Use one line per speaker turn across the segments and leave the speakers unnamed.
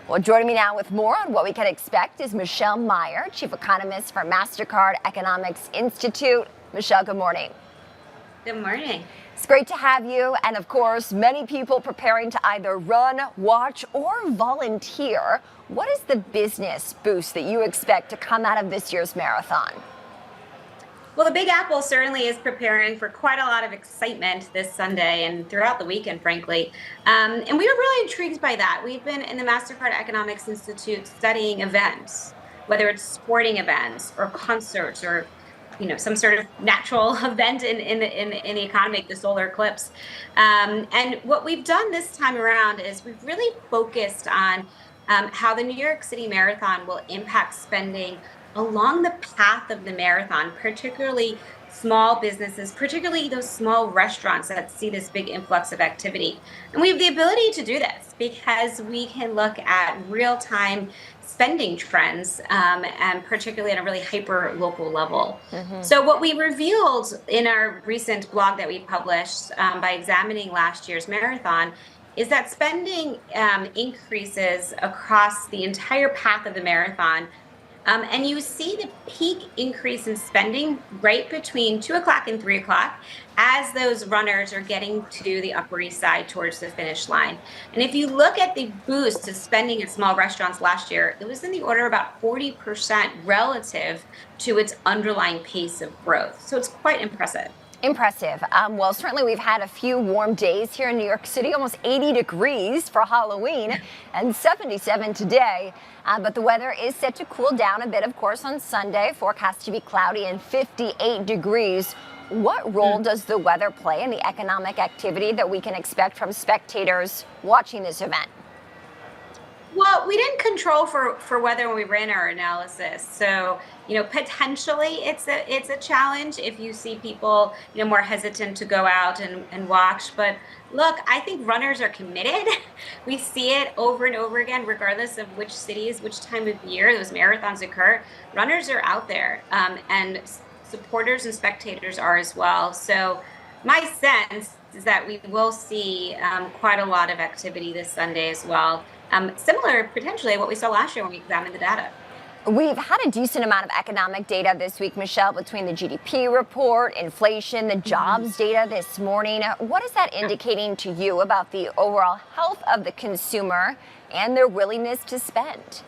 Well, joining me now with more on what we can expect is Michelle Meyer, Chief Economist for Mastercard Economics Institute. Michelle, good morning.
Good morning.
It's great to have you. And of course, many people preparing to either run, watch, or volunteer. What is the business boost that you expect to come out of this year's marathon?
Well, the Big Apple certainly is preparing for quite a lot of excitement this Sunday and throughout the weekend, frankly. And we were really intrigued by that. We've been in the Mastercard Economics Institute studying events, whether it's sporting events or concerts or some sort of natural event in the economy, like the solar eclipse. And what we've done this time around is we've really focused on how the New York City Marathon will impact spending along the path of the marathon, particularly small businesses, particularly those small restaurants that see this big influx of activity. And we have the ability to do this because we can look at real-time spending trends, and particularly at a really hyper-local level. So what we revealed in our recent blog that we published by examining last year's marathon is that spending increases across the entire path of the marathon. And you see the peak increase in spending right between 2 o'clock and 3 o'clock as those runners are getting to the Upper East Side towards the finish line. And if you look at the boost to spending at small restaurants last year, it was in the order of about 40% relative to its underlying pace of growth. So it's quite impressive.
Impressive. Well, certainly we've had a few warm days here in New York City, almost 80 degrees for Halloween and 77 today. But the weather is set to cool down a bit, of course, on Sunday. Forecast to be cloudy and 58 degrees. What role does the weather play in the economic activity that we can expect from spectators watching this event?
Well, we didn't control for weather when we ran our analysis. So, potentially it's a challenge if you see people, more hesitant to go out and watch. But look, I think runners are committed. We see it over and over again, regardless of which cities, which time of year those marathons occur. Runners are out there, and supporters and spectators are as well. So my sense is that we will see quite a lot of activity this Sunday as well. Similar, potentially, what we saw last year when we examined the data.
We've had a decent amount of economic data this week, Michelle, between the GDP report, inflation, the jobs data this morning. What is that indicating to you about the overall health of the consumer and their willingness to spend?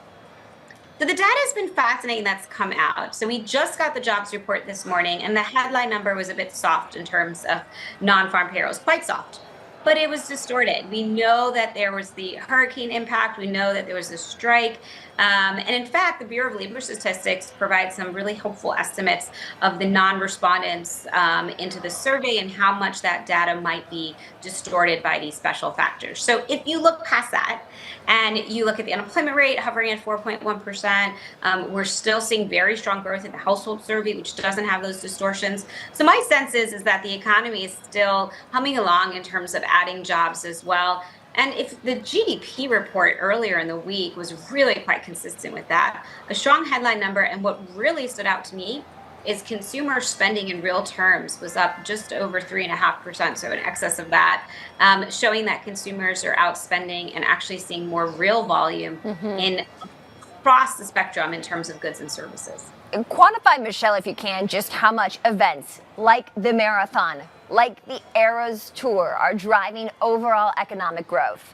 So the data has been fascinating that's come out. So we just got the jobs report this morning, and the headline number was a bit soft in terms of non-farm payrolls, quite soft. But it was distorted. We know that there was the hurricane impact. We know that there was a strike. And in fact, the Bureau of Labor Statistics provides some really helpful estimates of the non-respondents into the survey and how much that data might be distorted by these special factors. So if you look past that and you look at the unemployment rate hovering at 4.1%, we're still seeing very strong growth in the household survey, which doesn't have those distortions. So my sense is that the economy is still humming along in terms of adding jobs as well. And if the GDP report earlier in the week was really quite consistent with that, a strong headline number, and what really stood out to me is consumer spending in real terms was up just over 3.5%, so in excess of that, showing that consumers are outspending and actually seeing more real volume in across the spectrum in terms of goods and services.
Quantify, Michelle, if you can, just how much events like the marathon, like the Eras Tour, are driving overall economic growth.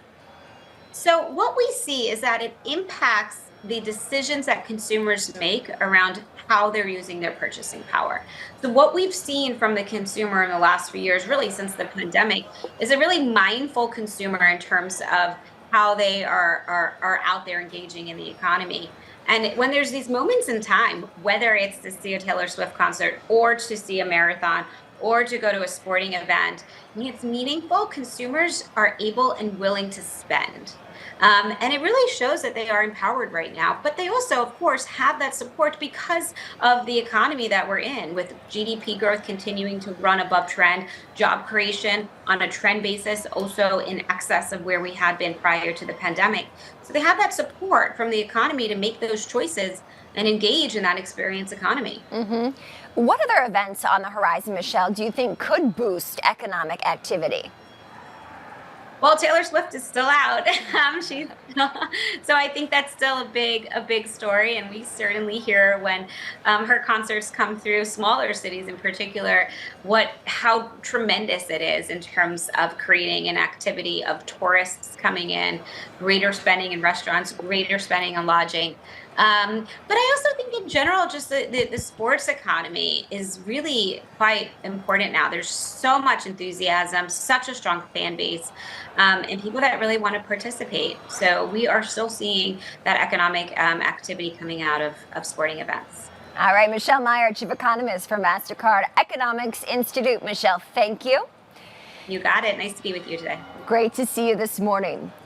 So what we see is that it impacts the decisions that consumers make around how they're using their purchasing power. So what we've seen from the consumer in the last few years, really since the pandemic, is a really mindful consumer in terms of how they are out there engaging in the economy. And when there's these moments in time, whether it's to see a Taylor Swift concert or to see a marathon or to go to a sporting event, when it's meaningful, consumers are able and willing to spend. And it really shows that they are empowered right now. But they also, of course, have that support because of the economy that we're in, with GDP growth continuing to run above trend, job creation on a trend basis also in excess of where we had been prior to the pandemic. So they have that support from the economy to make those choices and engage in that experience economy.
What other events on the horizon, Michelle, do you think could boost economic activity?
Well, Taylor Swift is still out. She's so I think that's still a big story, and we certainly hear when her concerts come through smaller cities in particular, how tremendous it is in terms of creating an activity of tourists coming in, greater spending in restaurants, greater spending on lodging. But I also think in general, just the sports economy is really quite important now. There's so much enthusiasm, such a strong fan base, and people that really want to participate. So we are still seeing that economic activity coming out of sporting events.
All right, Michelle Meyer, Chief Economist for Mastercard Economics Institute. Michelle, thank you.
You got it. Nice to be with you today.
Great to see you this morning.